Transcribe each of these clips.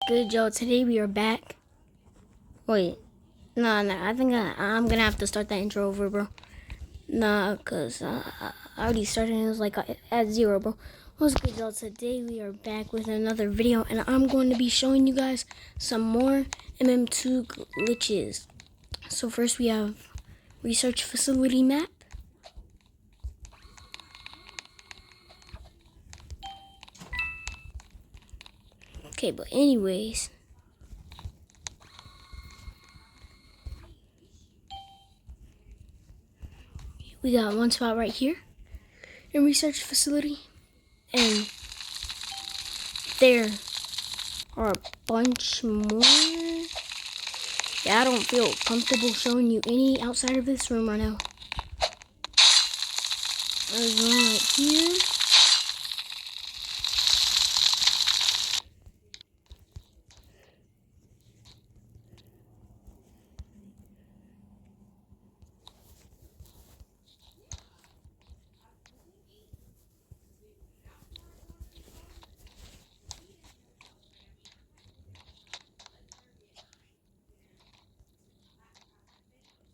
good, y'all? Today we are back. Wait, nah, I think I'm gonna have to start that intro over, bro. Nah, cause I already started and it was like at 0, bro. What's good, y'all? Today we are back with another video, and I'm going to be showing you guys some more mm2 glitches. So first we have research facility map. Okay, but anyways, we got one spot right here in research facility, and there are a bunch more. Yeah, I don't feel comfortable showing you any outside of this room right now. There's one right here.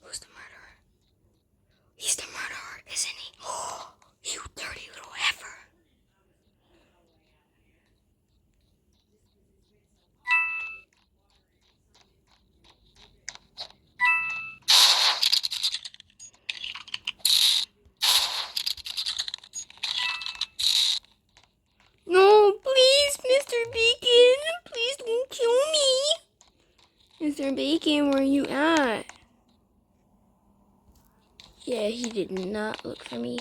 Who's the murderer? He's the murderer, isn't he? Oh, you dirty little heifer. No, please, Mr. Bacon. Please don't kill me. Mr. Bacon, where you at? Yeah, he did not look for me.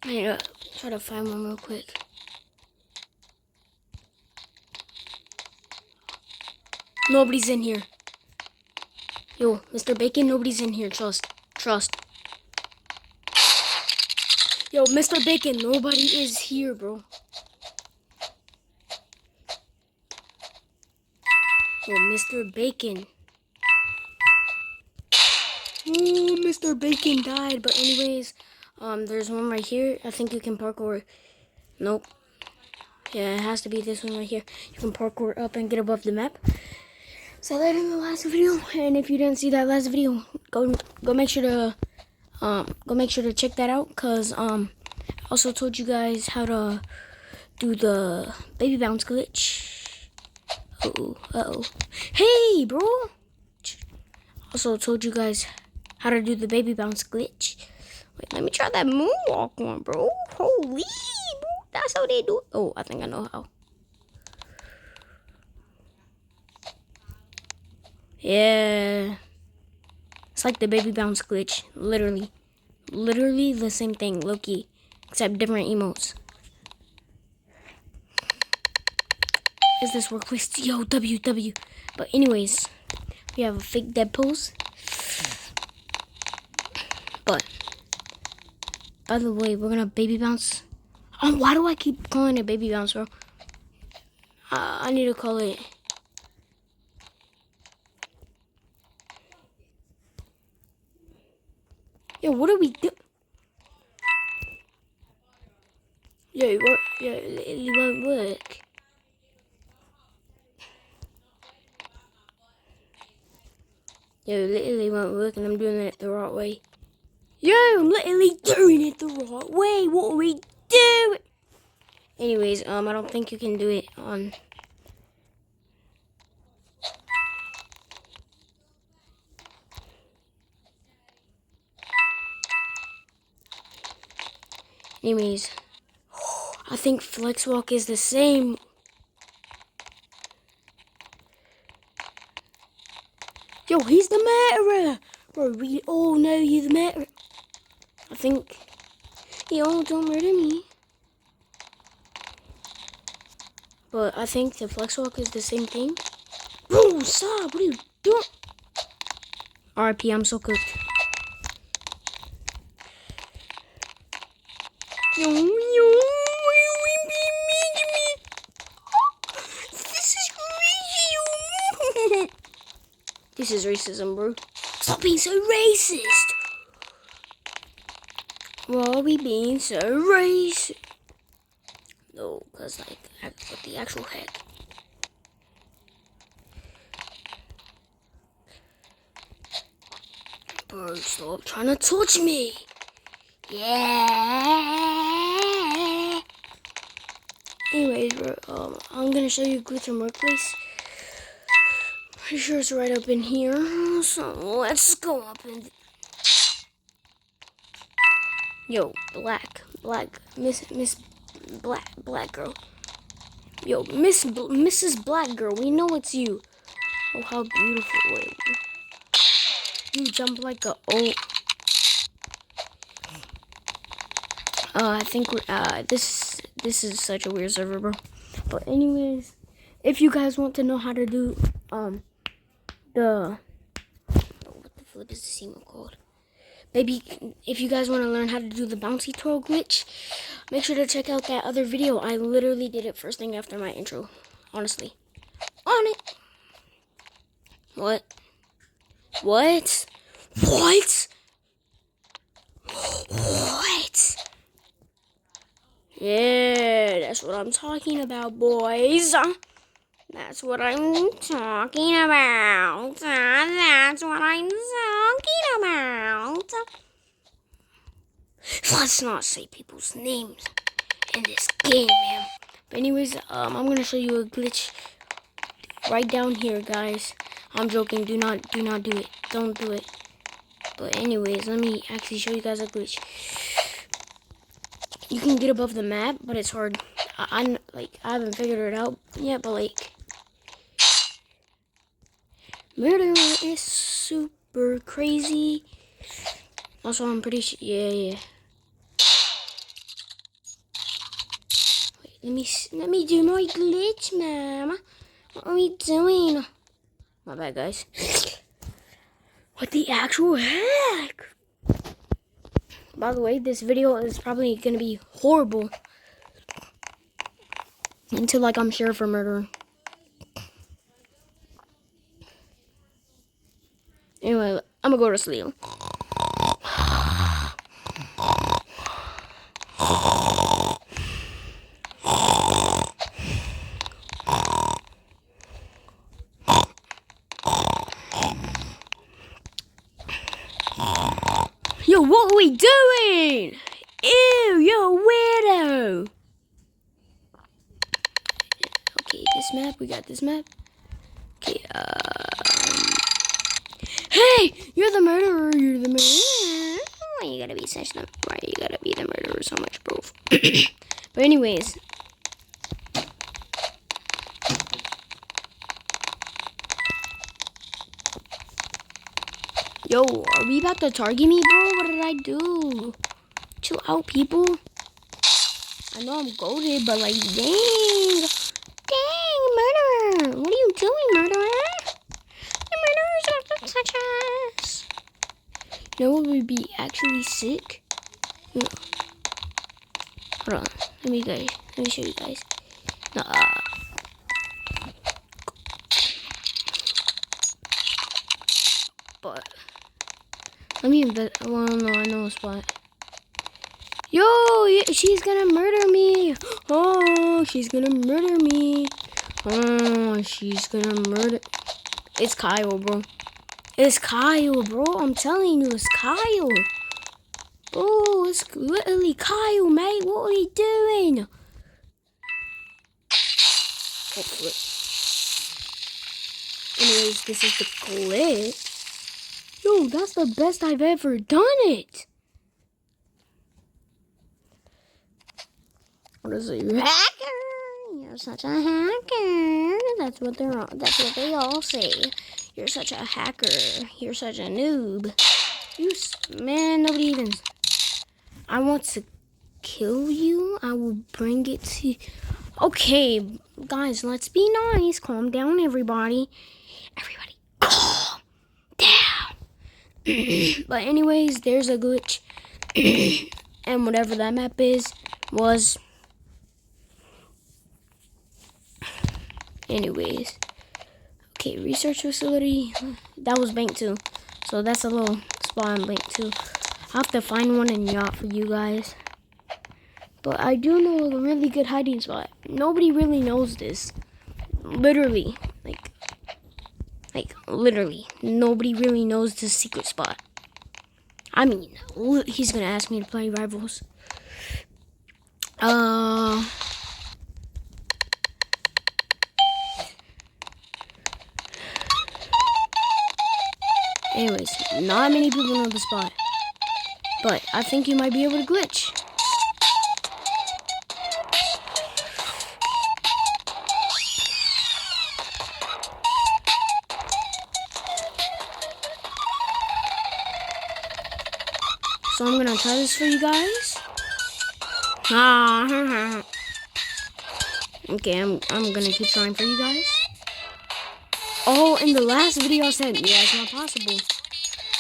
I need to try to find one real quick. Nobody's in here. Yo, Mr. Bacon, nobody's in here. Trust. Yo, Mr. Bacon, nobody is here, bro. Yo, Mr. Bacon. Oh, Mr. Bacon died. But anyways, there's one right here. I think you can parkour. Nope. Yeah, it has to be this one right here. You can parkour up and get above the map. So that in the last video, and if you didn't see that last video, go make sure to check that out, cause I also told you guys how to do the baby bounce glitch. Uh-oh. Hey, bro. Also told you guys how to do the baby bounce glitch. Wait, let me try that moonwalk one, bro. Holy, bro. That's how they do it. Oh, I think I know how. Yeah. It's like the baby bounce glitch. Literally the same thing, low-key. Except different emotes. Is this workplace? Yo, W. But anyways, we have a fake dead pose. But, by the way, we're gonna baby bounce. Why do I keep calling it baby bounce, bro? I need to call it... Yo, what do we do? Yo, it won't work. Yo, it literally won't work, and I'm doing it the right way. Yo, I'm literally doing it the right way. What are we doing? Anyways, I don't think you can do it on... Anyways, I think flex walk is the same. Yo, he's the murderer. Bro, we all know you're the murderer. I think... Yo, don't murder me. But I think the flex walk is the same thing. Bro, stop. What are you doing? RIP, I'm so cooked. Yo, why are we being mean to me? This is crazy. This is racism, bro. Stop being so racist. Why are we being so racist? No, cause like, what the actual heck? Bro, stop trying to touch me. Yeah. Anyways, bro, I'm gonna show you a glitch in workplace. Pretty sure it's right up in here. So let's go up and. Yo, black, Miss black girl. Yo, Mrs. Black Girl, we know it's you. Oh, how beautiful! Wait, you jump like a old. I think this is such a weird server, bro. But anyways, if you guys want to know how to do what the flip is this email called? Baby, if you guys want to learn how to do the bouncy twirl glitch, make sure to check out that other video. I literally did it first thing after my intro. Honestly. On it. What? What? What? What? Yeah, that's what I'm talking about, boys. That's what I'm talking about. That's what I'm talking about. Let's not say people's names in this game, man. But anyways, I'm gonna show you a glitch right down here, guys. I'm joking. Do not do it. Don't do it. But anyways, let me actually show you guys a glitch. You can get above the map, but it's hard. I haven't figured it out yet, but like, murder is super crazy. Also, I'm pretty sure. Yeah. Wait, let me do my glitch, ma'am. What are we doing? My bad, guys. What the actual heck? By the way, this video is probably gonna be horrible until like I'm sure for murder. Anyway, I'm gonna go to sleep. Yo, what are we doing? Ew, you're a weirdo. Okay, this map, we got this map. Okay, hey, you're the murderer, Why you gotta be why you gotta be the murderer so much, bro? But anyways. Yo, are we about to target me, bro? What did I do? Chill out, people. I know I'm goated, but like, dang, murderer. What are you doing, murderer? The murderers have to touch us. You know what would be actually sick? Hold on. Let me show you guys. But let me invent. Well, no, I know a spot. Yo, she's gonna murder me. Oh, she's gonna murder me. Oh, she's gonna murder. It's Kyle, bro. It's Kyle, bro. I'm telling you, it's Kyle. Oh, it's literally Kyle, mate. What are you doing? Oh, flip. Anyways, this is the glitch. Yo, that's the best I've ever done it. What is it? You hacker! You're such a hacker. That's what they all say. You're such a hacker. You're such a noob. Man, nobody even. I want to kill you. I will bring it to. Okay, guys, let's be nice. Calm down, everybody. Everybody, calm down. But anyways, there's a glitch. And whatever that map was. Anyways. Okay, research facility. That was bank 2. So that's a little spot in bank 2. I'll have to find one in yacht for you guys. But I do know a really good hiding spot. Nobody really knows this. Literally. Like literally. Nobody really knows this secret spot. I mean, he's gonna ask me to play Rivals. Anyways, not many people know the spot. But I think you might be able to glitch. So I'm gonna try this for you guys. Okay, I'm gonna keep trying for you guys. Oh, in the last video I said, yeah, it's not possible.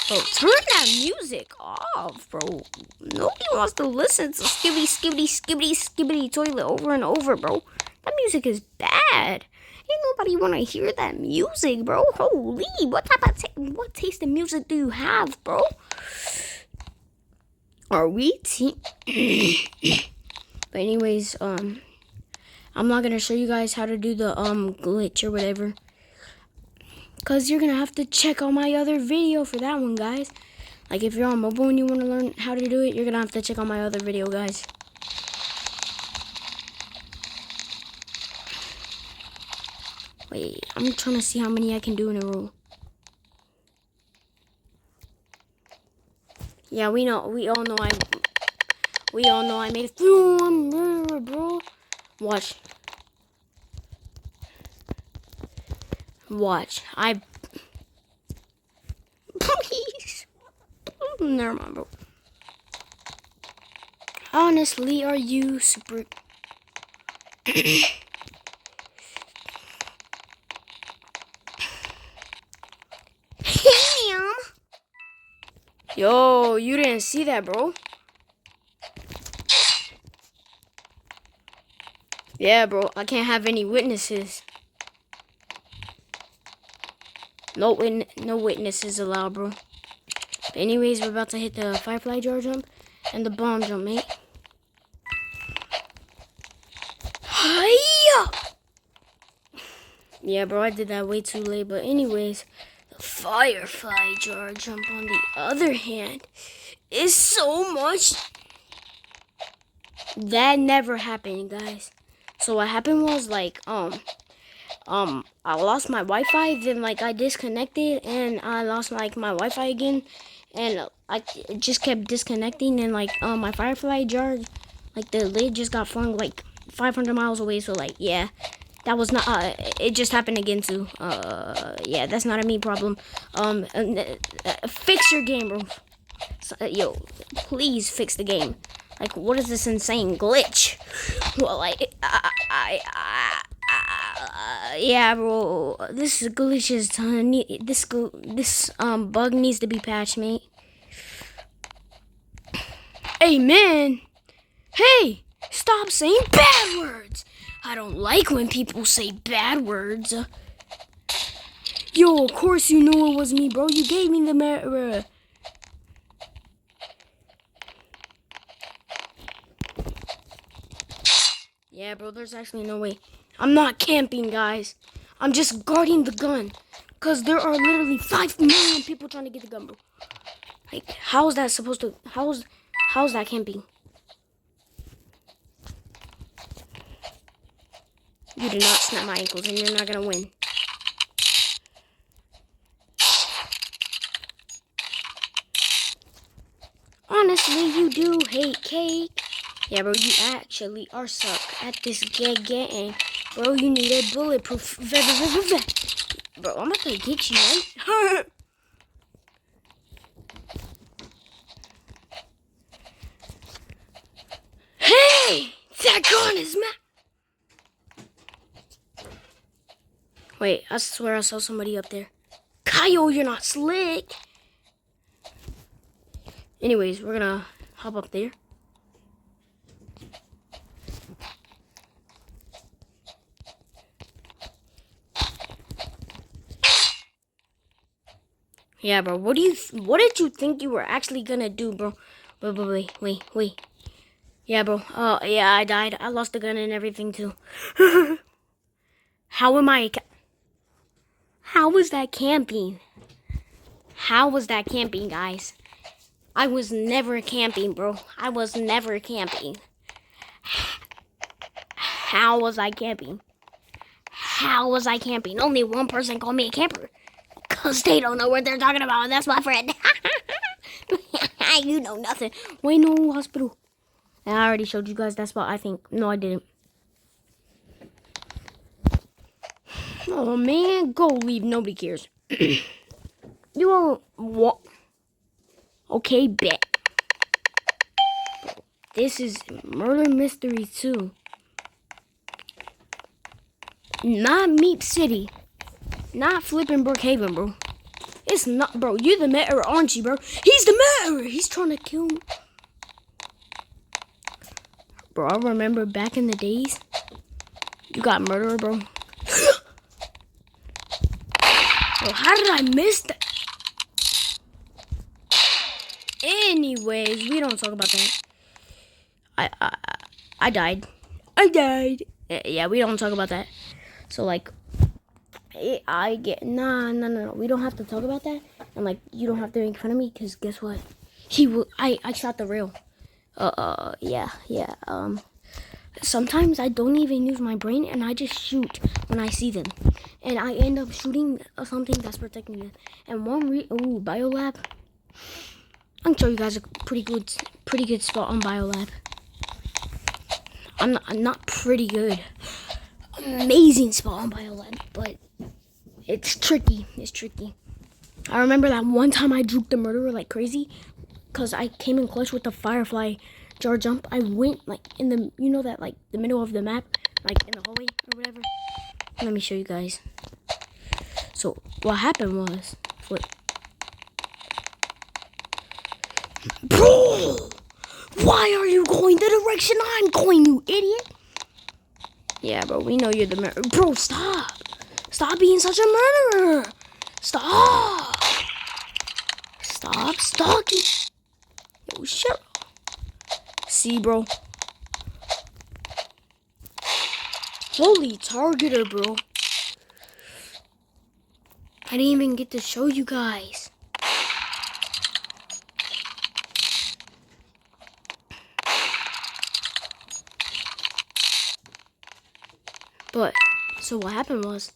Bro, turn that music off, bro. Nobody wants to listen to skibbity, skibbity, skibbity, skibbity toilet over and over, bro. That music is bad. Ain't nobody want to hear that music, bro. Holy, what type of what taste of music do you have, bro? Are we team? But anyways, I'm not gonna show you guys how to do the glitch or whatever, cause you're gonna have to check out my other video for that one, guys. Like if you're on mobile and you want to learn how to do it, you're gonna have to check out my other video, guys. Wait, I'm trying to see how many I can do in a row. Yeah, we all know I made it through, bro. Watch. Please. Never mind, bro. Honestly, are you super? Yo, you didn't see that, bro. Yeah, bro, I can't have any witnesses. No witnesses allowed, bro. But anyways, we're about to hit the firefly jar jump and the bomb jump, mate. Hiya! Yeah, bro, I did that way too late. But anyways, the firefly jar jump, on the other hand, is so much. That never happened, guys. So what happened was like I lost my Wi-Fi, then like I disconnected and I lost like my Wi-Fi again, and I just kept disconnecting, and like my firefly jar, like the lid just got flung like 500 miles away. So like yeah, that was not it just happened again too. Yeah, that's not a me problem. Fix your game, bro. So, yo, please fix the game. Like, what is this insane glitch? Well, like, yeah, bro. This glitch is this bug needs to be patched, mate. Hey, man. Hey, stop saying bad words. I don't like when people say bad words. Yo, of course you knew it was me, bro. You gave me the mirror. Yeah, bro, there's actually no way. I'm not camping, guys. I'm just guarding the gun. Because there are literally 5 million people trying to get the gun, bro. Like, how is that supposed to... How's that camping? You did not snap my ankles, and you're not going to win. Honestly, you do hate cake. Yeah, bro, you actually are suck at this getting. Bro, you need a bulletproof vest. Bro, I'm about to get you, right? Hey! That gun is Wait, I swear I saw somebody up there. Kyle, you're not slick. Anyways, we're gonna hop up there. Yeah, bro. What did you think you were actually gonna do, bro? Wait. Yeah, bro. Oh, yeah, I died. I lost the gun and everything too. How am I? How was that camping? How was that camping, guys? I was never camping, bro. I was never camping. How was I camping? How was I camping? Only one person called me a camper. Because they don't know what they're talking about. That's my friend. You know nothing. Wait, no, hospital. I already showed you guys that spot, I think. No, I didn't. Oh, man. Go leave. Nobody cares. You won't. What? Okay, bet. This is Murder Mystery 2. Not Meat City. Not flipping Brookhaven, bro. It's not, bro. You're the murderer, aren't you, bro? He's the murderer. He's trying to kill me. Bro, I remember back in the days. You got murderer, bro. Bro, how did I miss that? Anyways, we don't talk about that. I died. I died. Yeah, we don't talk about that. So, like, I get... No. We don't have to talk about that. And, like, you don't have to make fun of me, because guess what? I shot the rail. Yeah. Sometimes I don't even use my brain, and I just shoot when I see them. And I end up shooting something that's protecting them. And ooh, Biolab. I'm sure you guys are pretty good spot on Biolab. I'm not pretty good. Amazing spot on Biolab, but it's tricky. It's tricky. I remember that one time I juked the murderer like crazy, cause I came in clutch with the firefly jar jump. I went like in the like the middle of the map, like in the hallway or whatever. Let me show you guys. So what happened was, bro, why are you going the direction I'm going, you idiot? Yeah, bro, we know you're the murderer. Bro, stop. Stop being such a murderer. Stop. Stop stalking. Yo, shut up. See, bro. Holy targeter, bro. I didn't even get to show you guys. But, so what happened was,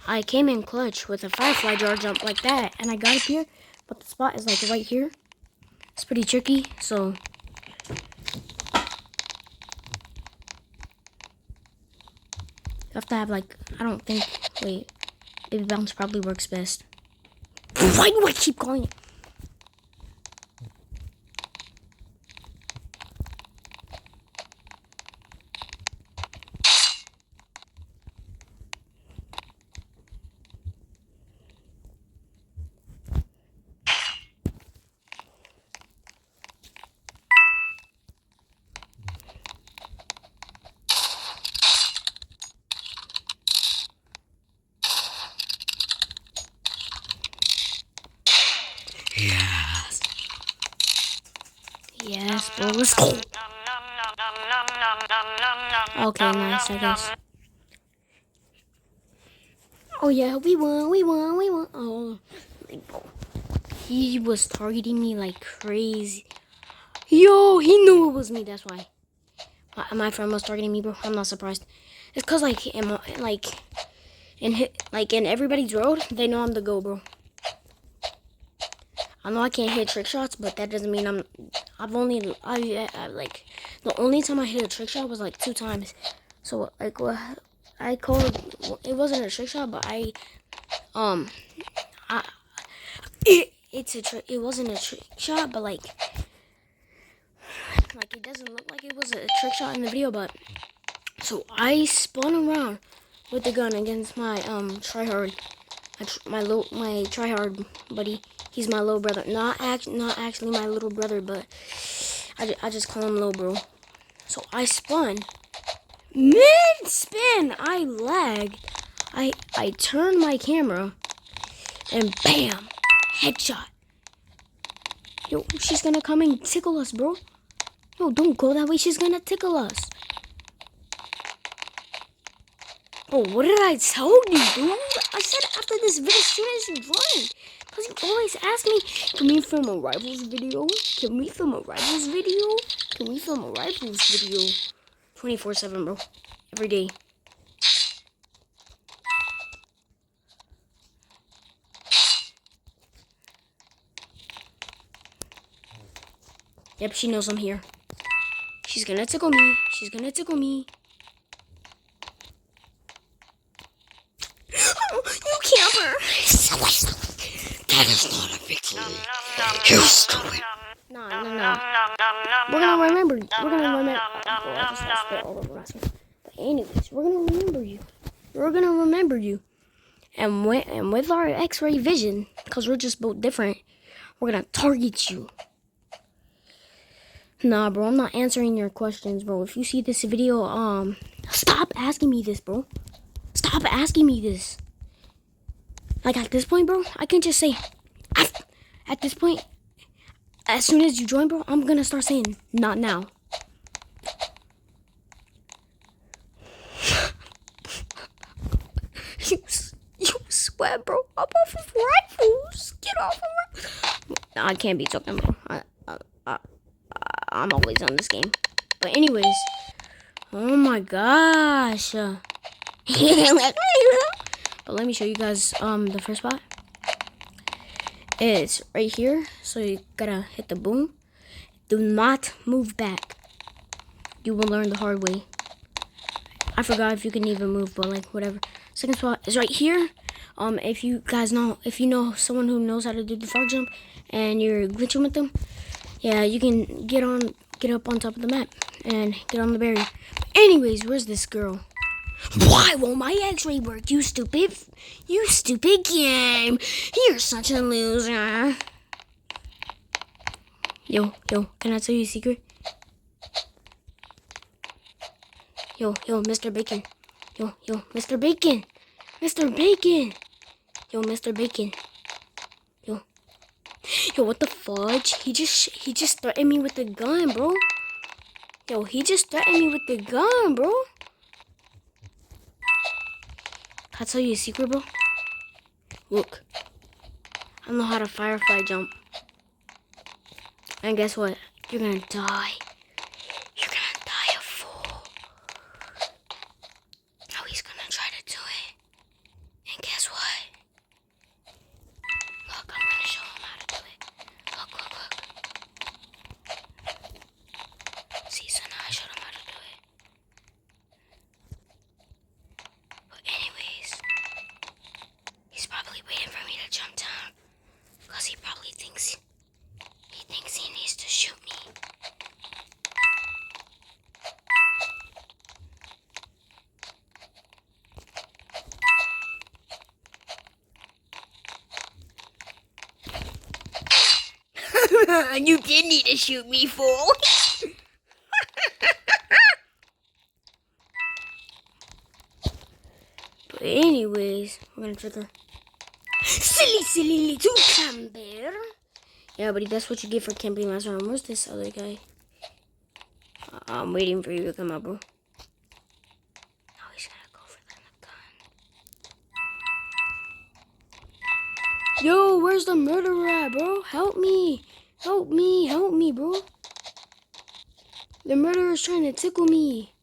I came in clutch with a firefly jar jump like that, and I got up here, but the spot is like right here. It's pretty tricky, so. You have to have like, I don't think, wait, baby bounce probably works best. Why do I keep calling it? Yes, bro, let's go. Okay, nice, I guess. Oh yeah, we won. Oh, he was targeting me like crazy. Yo, he knew it was me, that's why. My friend was targeting me, bro. I'm not surprised. It's cause in everybody's road, they know I'm the GO, bro. I know I can't hit trick shots, but that doesn't mean the only time I hit a trick shot was like 2 times. So like what I called, it wasn't a trick shot, but it wasn't a trick shot, but like it doesn't look like it was a trick shot in the video, but so I spun around with the gun against my tryhard, my tryhard buddy. He's my little brother. Not actually my little brother, but I just call him little bro. So I spun. Mid-spin, I lagged. I turned my camera, and bam, Headshot. Yo, she's gonna come and tickle us, bro. Yo, don't go that way. She's gonna tickle us. Oh, what did I tell you, dude? I said after this video, as soon as you join. Because you always ask me, can we film a rivals video? Can we film a rivals video? Can we film a rivals video? 24/7, bro. Every day. Yep, she knows I'm here. She's gonna tickle me. She's gonna tickle me. Oh, you camper. That is not a victory. You stupid. No. We're gonna remember you. We're gonna remember. Oh, I just lost it all over last one. But anyways, we're gonna remember you. We're gonna remember you. And with our X-ray vision, because we're just both different, we're gonna target you. Nah, bro, I'm not answering your questions, bro. If you see this video, stop asking me this, bro. Stop asking me this. Like, at this point, bro, I can just say, at this point, as soon as you join, bro, I'm gonna start saying, not now. You sweat, bro. Up off of rifles. Get off of rifles. I can't be talking, bro. I'm always on this game. But anyways, oh my gosh. But let me show you guys the first spot. It's right here. So you gotta hit the boom. Do not move back. You will learn the hard way. I forgot if you can even move, but like whatever. Second spot is right here. If you guys know, if you know someone who knows how to do the frog jump and you're glitching with them, yeah, you can get up on top of the map and get on the barrier. Anyways, where's this girl? Why won't my X-ray work? You stupid game. You're such a loser. Yo, can I tell you a secret? Yo, Mr. Bacon. Yo, Mr. Bacon. Mr. Bacon. Yo, Mr. Bacon. Yo, what the fudge? He just threatened me with the gun, bro. Yo, he just threatened me with the gun, bro. Can I tell you a secret, bro? Look. I know how to firefly jump. And guess what? You're gonna die. You're gonna die a fool. Now he's gonna try to do it. And guess what? Look, I'm gonna show him how to do it. Look. See, so now I showed him how to do it. But anyways, he's probably waiting for me to jump down. Because he probably thinks he needs to shoot me. You did need to shoot me, fool. But anyways, we're gonna trigger. Silly little camper. Yeah, buddy, that's what you get for camping last round. Where's this other guy? I'm waiting for you to come out, bro. Now he's gonna go for the gun. Yo, where's the murderer at, bro? Help me, bro. The murderer's trying to tickle me.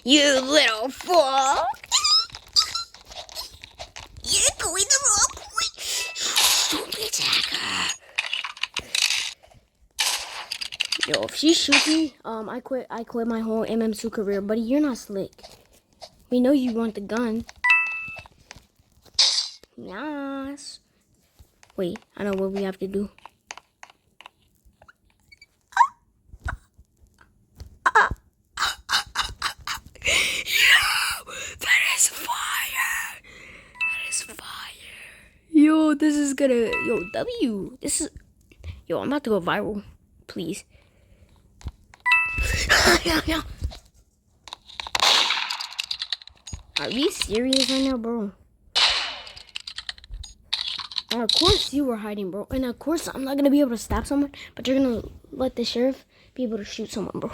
You little fuck. You're going the wrong way. Stupid hacker. Yo, if she shoots me, I quit my whole mm2 career. Buddy, you're not slick. We know you want the gun. Yes. Wait, I know what we have to do. Yo, this is gonna... Yo, W. This is... Yo, I'm about to go viral. Please. Yeah. Are we serious right now, bro? And of course you were hiding, bro. And of course I'm not gonna be able to stop someone, but you're gonna let the sheriff be able to shoot someone, bro.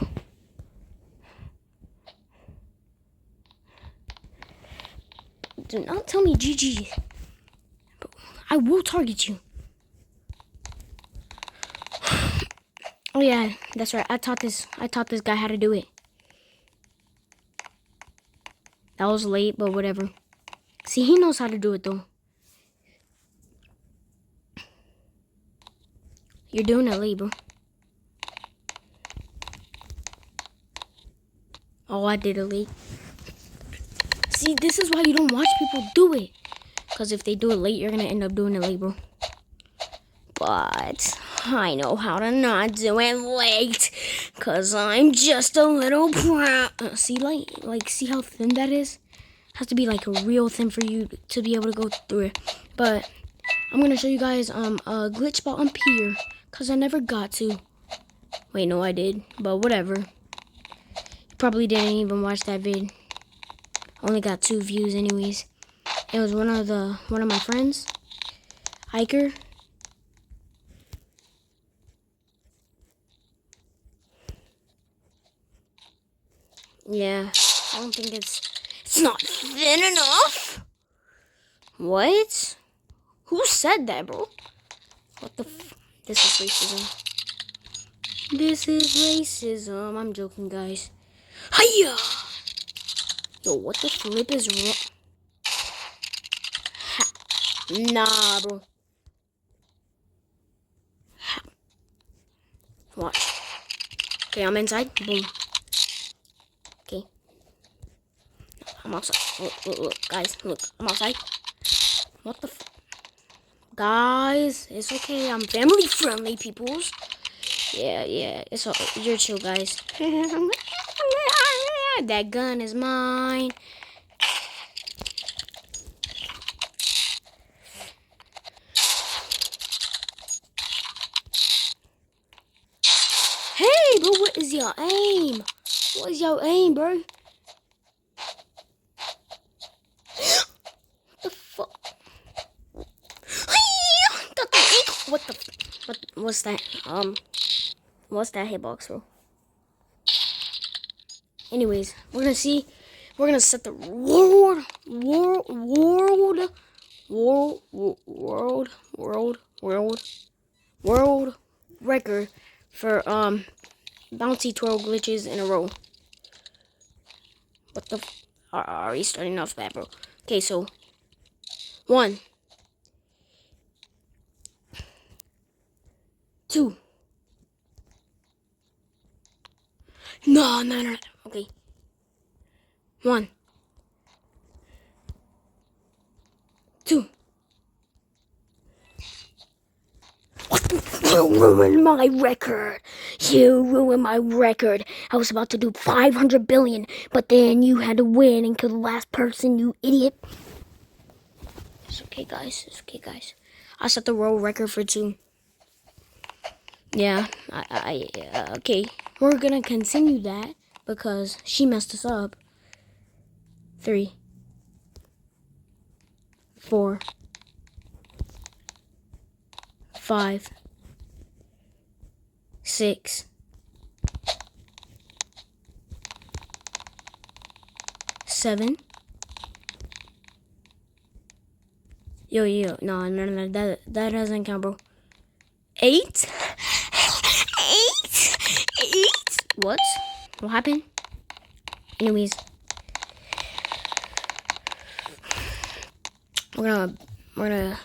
Do not tell me GG. I will target you. Oh yeah, that's right. I taught this guy how to do it. That was late, but whatever. See, he knows how to do it though. You're doing it late, bro. Oh, I did it late. See, this is why you don't watch people do it. Because if they do it late, you're going to end up doing it late, bro. But I know how to not do it late. Because I'm just a little proud. See, like, see how thin that is? It has to be, like, real thin for you to be able to go through it. But I'm going to show you guys a glitch spot on Pier. Because I never got to. Wait, no, I did. But whatever. You probably didn't even watch that vid. Only got 2 views anyways. It was one of my friends, Hiker. Yeah, I don't think it's not thin enough. What? Who said that, bro? What the this is racism. This is racism. I'm joking, guys. Hiya! Yo, what the flip is wrong? Nah, bro. Watch. Okay, I'm inside. Boom. Okay. I'm outside. Look, guys. Look, I'm outside. What the guys, it's okay. I'm family friendly, peoples. Yeah. It's all, you're chill, guys. That gun is mine. Hey, bro, what is your aim? What is your aim, bro? What the fuck? What's that? What's that hitbox, bro? Anyways, we're gonna see. We're gonna set the world record for bouncy twirl glitches in a row. What the? Are we starting off bad, bro? Okay, so 1, 2. No. Okay. 1, 2. You ruined my record. You ruined my record. I was about to do 500 billion, but then you had to win and kill the last person, you idiot. It's okay, guys. I set the world record for 2. Yeah, okay. We're gonna continue that because she messed us up. 3, 4, 5, 6, 7. Yo, no, that doesn't count, bro. 8. What happened? Anyways, we're gonna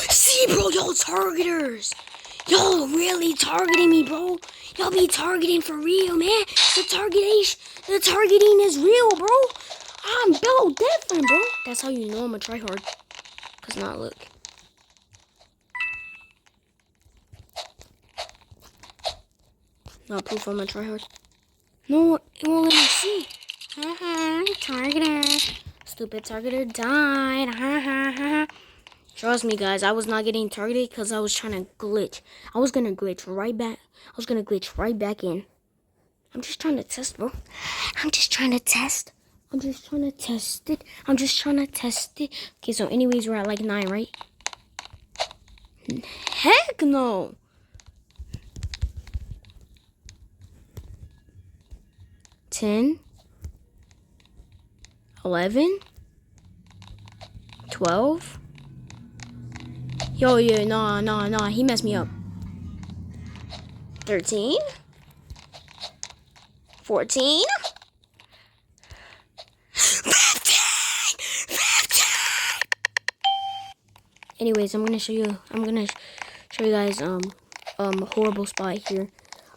see, bro. Y'all targeters, y'all really targeting me, bro. Y'all be targeting for real, man. The targeting is real, bro. I'm built different, bro. That's how you know I'm a tryhard. Cause not look. Not proof I'm a tryhard. No, it won't let me see. Targeter. Stupid targeter died. Trust me, guys. I was not getting targeted because I was trying to glitch. I was gonna glitch right back. I was gonna glitch right back in. I'm just trying to test, bro. I'm just trying to test. I'm just trying to test it. Okay, so anyways, we're at like 9, right? Heck no. 10, 11, 12. Yo, yeah, nah. He messed me up. 13, 14. 15! Anyways, I'm gonna show you guys a horrible spot here.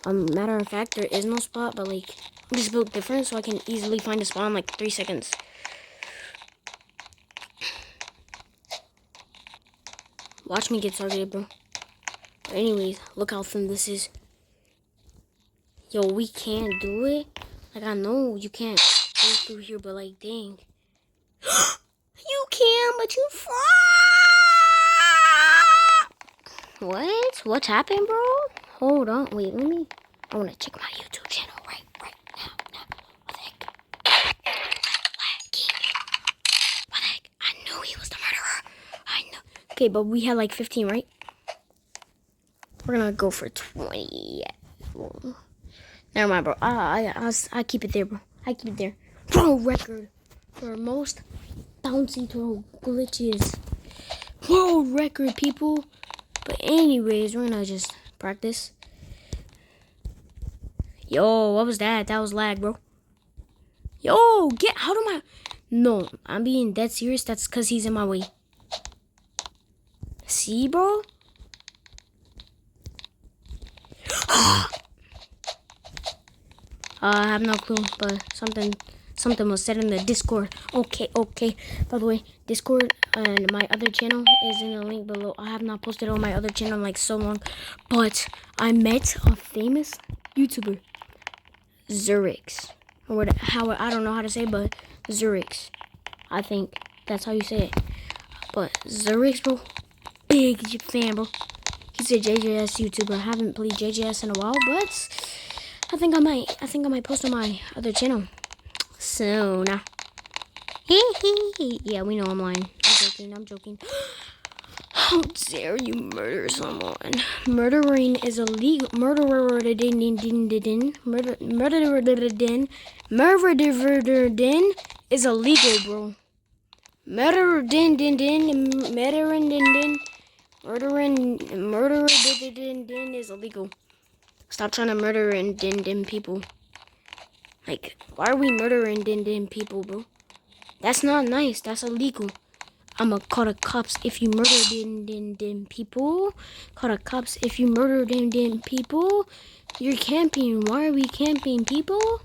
Matter of fact, there is no spot, but like I'm just built different so I can easily find a spot in like 3 seconds. Watch me get targeted, bro. But anyways, look how thin this is. Yo, we can't do it. Like, I know you can't go through here, but like, dang. You can, but you fly. What? What's happened, bro? Hold on. Wait, I want to check my YouTube channel right now. What the heck? What the heck? I knew he was the murderer. I know. Okay, but we had like 15, right? We're gonna go for 20. Never mind, bro. I keep it there, bro. I keep it there. Pro record for most bouncy throw glitches. World record, people. But anyways, we're gonna just practice. Yo, what was that? That was lag, bro. Yo, get out of my... No, I'm being dead serious. That's because he's in my way. See, bro? I have no clue, but something was said in the Discord. Okay. By the way, Discord and my other channel is in the link below. I have not posted on my other channel in like so long, but I met a famous YouTuber, Zurix, or what? I don't know how to say, but Zurix. I think that's how you say it. But Zurix, bro, big fan, bro. He's a JJS YouTuber. I haven't played JJS in a while, but I think I might post on my other channel soon. Yeah, we know I'm lying. I'm joking. How dare you murder someone? Murdering is illegal. Murder is illegal, bro. Murder is illegal. Stop trying to murder and people. Like, why are we murdering people, bro? That's not nice. That's illegal. I'ma call the cops if you murder people. Call the cops if you murder people. You're camping. Why are we camping, people?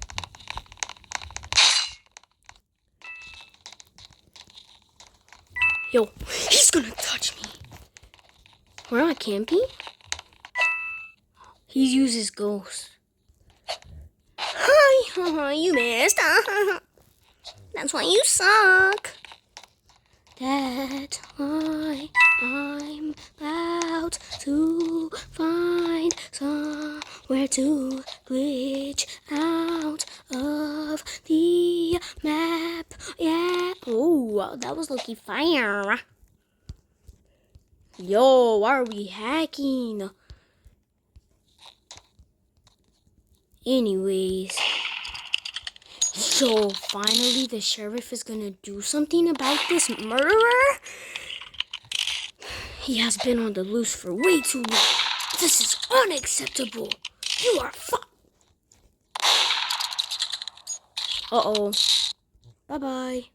Yo, he's gonna touch me. We're not camping. He uses ghosts. Hi, you missed. That's why you suck. That's why I'm about to find somewhere to glitch out of the map. Yeah. Oh, that was lucky fire. Yo, why are we hacking? Anyways. So, finally, the sheriff is gonna do something about this murderer. He has been on the loose for way too long. This is unacceptable. You are Uh-oh. Bye-bye.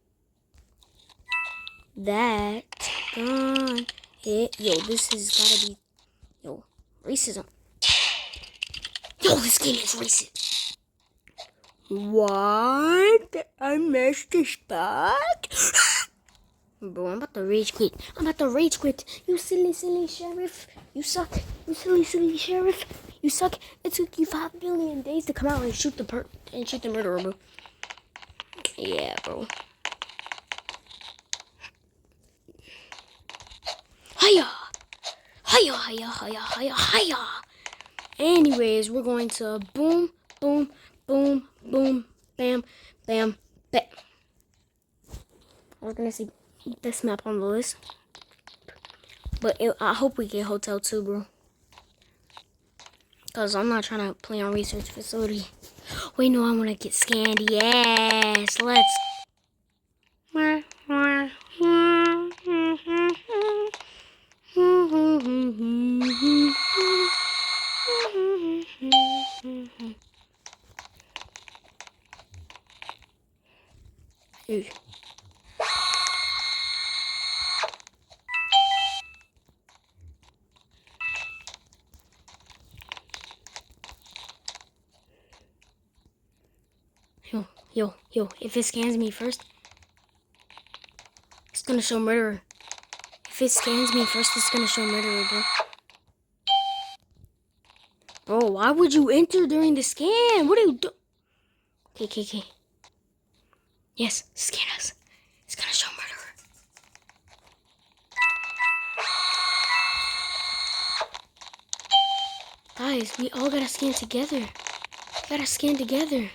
That gun hit. Yo, this has gotta be... Yo, racism. Yo, this game is racist. What? I missed the spot? Bro, I'm about to rage quit. You silly sheriff. You suck. You silly sheriff. You suck. It took you 5 billion days to come out and shoot the murderer, bro. Yeah, bro. Hiya. Anyways, we're going to boom, bam, bam. I was gonna say this map on the list. But I hope we get hotel too, bro. Because I'm not trying to play on research facility. Wait, no, I want to get scanned. Yes, let's. Ew. Yo, if it scans me first, it's gonna show murderer. If it scans me first, it's gonna show murderer, bro. Bro, why would you enter during the scan? What are you doing? Okay. Yes, scan us. It's gonna show murderer. Guys, we all gotta scan together. We gotta scan together.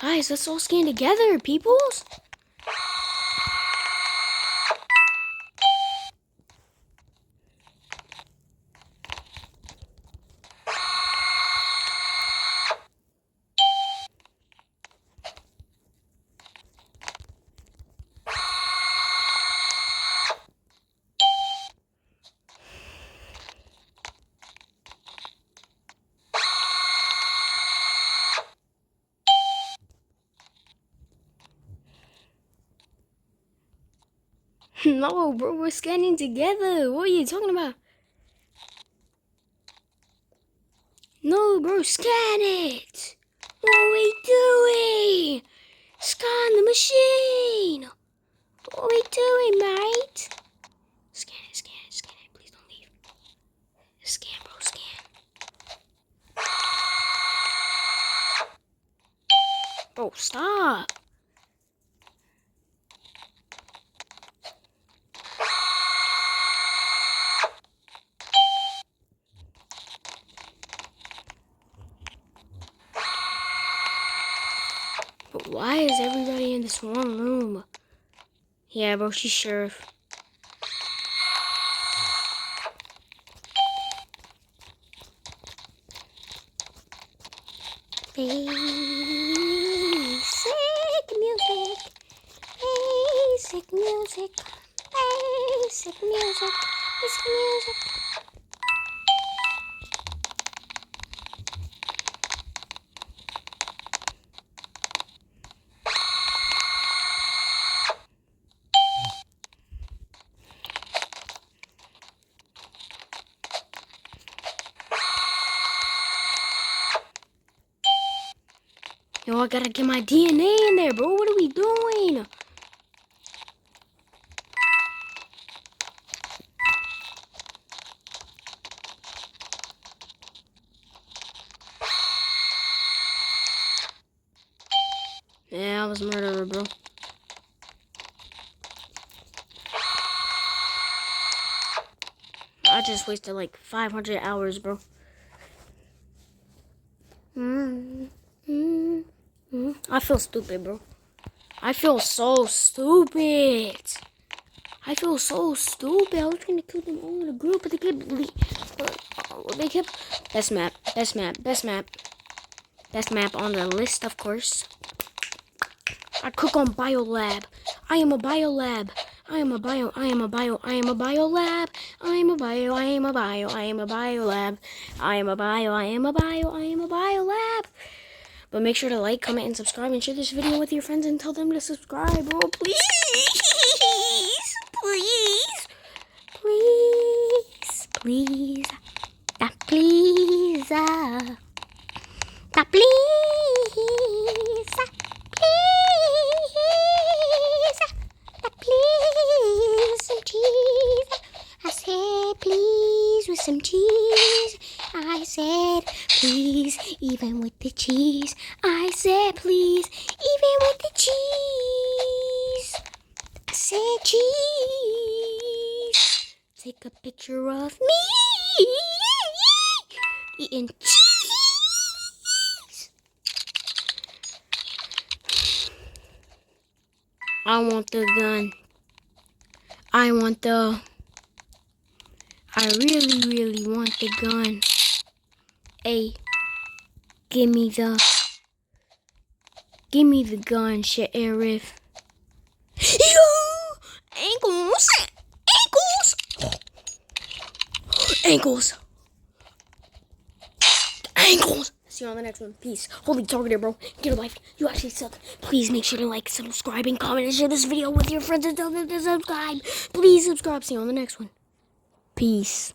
Guys, let's all scan together, peoples. No, bro, we're scanning together. What are you talking about? No, bro, scan it. What are we doing? Scan the machine. What are we doing, mate? Scan it. Please don't leave. Scan, bro, scan. Bro, stop. But why is everybody in this one room? Yeah, bro, she's sheriff. Basic music. Basic music. Basic music. Basic music. Yo, I gotta get my DNA in there, bro. What are we doing? Yeah, I was murderer, bro. I just wasted like 500 hours, bro. I feel stupid, bro. I feel so stupid. I feel so stupid. I was trying to kill them all in a group, but they kept. Best map on the list, of course. I cook on biolab. I am a biolab. I am a biolab. I am a biolab. But make sure to like, comment, and subscribe, and share this video with your friends and tell them to subscribe, bro. Please. Some cheese. I said please with some cheese. I said please, even with the cheese. I said please, even with the cheese. I said cheese. Take a picture of me eating cheese. I want the gun. I really, really want the gun. Hey, give me the gun, Sheriff. Yo! Ankles! Ankles! Ankles! See you on the next one. Peace. Holy target, bro. Get a life. You actually suck. Please make sure to like, subscribe, and comment, and share this video with your friends and tell them to subscribe. Please subscribe. See you on the next one. Peace.